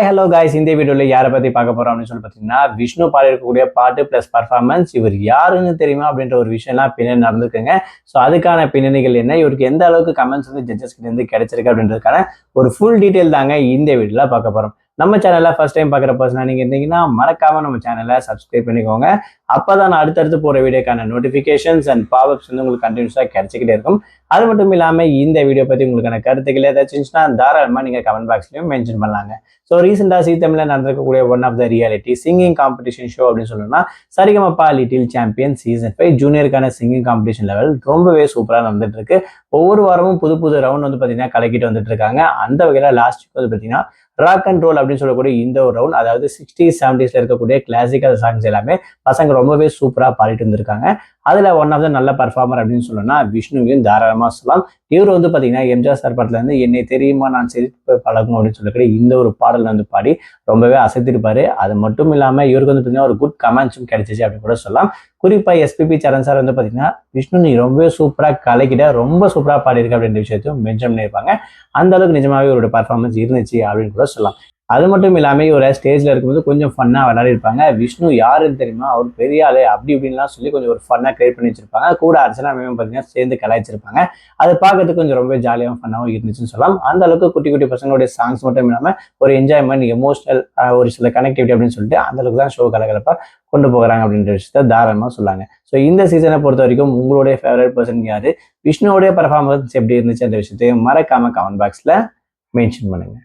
Hi hello guys, இந்த வீடியோவில் யாரை பற்றி பார்க்க போகிறோம் அப்படின்னு சொல்லி பார்த்தீங்கன்னா, விஷ்ணு பாடியிருக்கக்கூடிய பாட்டு ப்ளஸ் பர்ஃபார்மன்ஸ். இவர் யாருன்னு தெரியுமா அப்படின்ற ஒரு விஷயம்லாம் பின்னாடி நடந்துருக்குங்க. ஸோ அதுக்கான பின்னணிகள் என்ன, இவருக்கு எந்த அளவுக்கு கமெண்ட்ஸ் வந்து ஜட்ஜஸ் கிட்ட இருந்து கிடைச்சிருக்கு அப்படின்றதுக்கான ஒரு ஃபுல் டீட்டெயில் தாங்க இந்த வீடியோவில் பார்க்க போகிறோம். நம்ம சேனலில் ஃபர்ஸ்ட் டைம் பார்க்குற பர்சனாக நீங்கள் இருந்தீங்கன்னா மறக்காமல் நம்ம சேனலை சப்ஸ்கிரைப் பண்ணிக்கோங்க. அப்போ தான் நான் அடுத்தடுத்து போகிற வீடியோக்கான நோட்டிஃபிகேஷன்ஸ் அண்ட் பாப்அப்ஸ் வந்து உங்களுக்கு கண்டினியூஸாக கிடைச்சிக்கிட்டே இருக்கும். அது மட்டும் இல்லாமல் இந்த வீடியோ பற்றி உங்களுக்கான கருத்துக்கள் ஏதாச்சும் இருந்துச்சுன்னா தாராளமாக நீங்கள் கமெண்ட் பாக்ஸ்லையும் மென்ஷன் பண்ணலாங்க. ஸோ ரீசெண்டாக ஜீ தமிழில் நடந்திருக்கக்கூடிய one of the reality singing competition show அப்படின்னு சொல்லணும்னா சரிகமபா லிட்டில் சாம்பியன் சீசன் 5 ஜூனியருக்கான சிங்கிங் காம்படிஷன் லெவல் ரொம்பவே சூப்பராக நடந்துட்டு இருக்கு. ஒவ்வொரு வாரமும் புது புது ரவுண்ட் வந்து பார்த்தீங்கன்னா கலக்கிட்டு வந்துட்டு இருக்காங்க. அந்த வகையில் லாஸ்ட் வீக் வந்து பார்த்தீங்கன்னா ராக் அண்ட் ரோல் அப்படின்னு சொல்லக்கூடிய இந்த ஒரு ரவுண்ட், அதாவது 60s 70s இருக்கக்கூடிய கிளாசிக்கல் சாங்ஸ் எல்லாமே பசங்க ரொம்பவே சூப்பராக பாடிட்டு இருந்திருக்காங்க. அதில் ஒன் ஆஃப் த நல்ல பர்ஃபார்மர் அப்படின்னு சொல்லணும்னா விஷ்ணுவையும் தாராளமாக சொல்லலாம். இவர் வந்து பார்த்தீங்கன்னா எம்ஜிஆர் சார் படத்துல இருந்து என்னை தெரியுமா நான் சிரிப்பு பழகும் அப்படின்னு சொல்லக்கூடிய இந்த ஒரு பாடல் வந்து பாடி ரொம்பவே அசைத்திருப்பாரு. அது மட்டும் இல்லாமல் இவருக்கு வந்து பார்த்தீங்கன்னா ஒரு குட் கமெண்ட்ஸும் கிடைச்சிச்சு அப்படின்னு கூட சொல்லலாம். குறிப்பாக எஸ்பிபி சரண் சார் வந்து பார்த்தீங்கன்னா விஷ்ணு நீ ரொம்பவே சூப்பராக கலக்கிட்ட, ரொம்ப சூப்பராக பாடியிருக்க அப்படின்ற விஷயத்தையும் மென்ஷன் பண்ணியிருப்பாங்க. அந்த அளவுக்கு நிஜமாவே இவரோட பர்ஃபார்மன்ஸ் இருந்துச்சு அப்படின்னு கூட சொல்லலாம். அது மட்டும் இல்லாமல் இவரை ஸ்டேஜில் இருக்கும்போது கொஞ்சம் ஃபன்னாக விளையாடி இருப்பாங்க. விஷ்ணு யாருன்னு தெரியுமா, அவர் பெரிய ஆளு அப்படி இப்படின்லாம் சொல்லி கொஞ்சம் ஒரு ஃபன்னாக கிரியேட் பண்ணி வச்சிருப்பாங்க. கூட அர்ச்சனா மேம் பார்த்தீங்கன்னா சேர்ந்து கலாய்ச்சிருப்பாங்க. அதை பார்க்கறதுக்கு கொஞ்சம் ரொம்ப ஜாலியாகவும் ஃபன்னாகவும் இருந்துச்சுன்னு சொல்லலாம். அந்த அளவுக்கு குட்டி குட்டி பசங்களுடைய சாங்ஸ் மட்டும் இல்லாமல் ஒரு என்ஜாய்மெண்ட், எமோஷனல், ஒரு சில கனெக்டிவிட்டி அப்படின்னு சொல்லிட்டு அந்த அளவுக்கு தான் ஷோ கலகலப்பாக கொண்டு போகிறாங்க அப்படின்ற விஷயத்த தாராளமாக சொல்லாங்க. ஸோ இந்த சீசனை பொறுத்த வரைக்கும் உங்களுடைய ஃபேவரட் பர்சன் யாரு, விஷ்ணுவோடைய பர்ஃபார்மன்ஸ் எப்படி இருந்துச்சு அந்த விஷயத்தையும் மறக்காம கமெண்ட் பாக்ஸில் மென்ஷன் பண்ணுங்க.